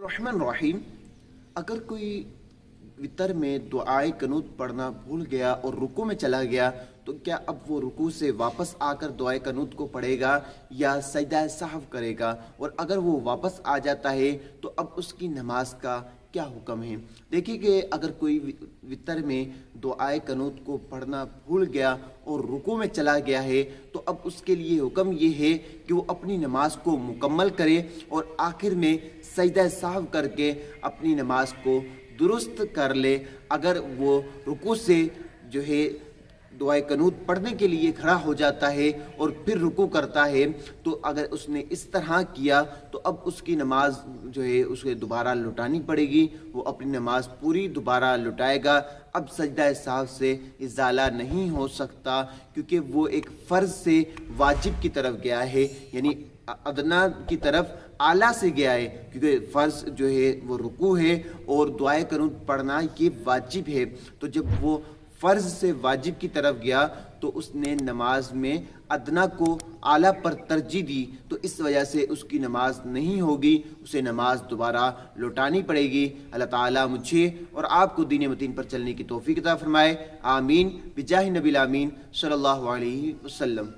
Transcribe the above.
रहमान रहीम। अगर कोई वितर में दुआए कनूत पढ़ना भूल गया और रुकू में चला गया तो क्या अब वो रुकू से वापस आकर दुआए कनूत को पढ़ेगा या सजदा सहव करेगा? और अगर वो वापस आ जाता है तो अब उसकी नमाज का क्या हुक्म है? देखिए कि अगर कोई वितर में दुआए कनूत को पढ़ना भूल गया और रुकू में चला गया है तो अब उसके लिए हुक्म ये है कि वो अपनी नमाज को मुकम्मल करे और आखिर में सजदा सहव करके अपनी नमाज को दुरुस्त कर ले। अगर वो रुकू से जो है दुआए कनूत पढ़ने के लिए खड़ा हो जाता है और फिर रुकू करता है तो अगर उसने इस तरह किया तो अब उसकी नमाज जो है उसे दोबारा लौटानी पड़ेगी। वो अपनी नमाज पूरी दोबारा लौटाएगा। अब सजदा सहव से इजाला नहीं हो सकता क्योंकि वो एक फ़र्ज से वाजिब की तरफ गया है, यानी अदना की तरफ आला से गया है, क्योंकि फ़र्ज जो है वो रुकू है और दुआए कनूत पढ़ना ये वाजिब है। तो जब वो फ़र्ज से वाजिब की तरफ गया तो उसने नमाज में अदना को आला पर तरजीह दी, तो इस वजह से उसकी नमाज नहीं होगी, उसे नमाज दोबारा लौटानी पड़ेगी। अल्लाह ताला मुझे और आपको दीन मतीन पर चलने की तौफीक अता फरमाए। आमीन बिजाहि नबील आमीन सल्लल्लाहु अलैहि वसल्लम।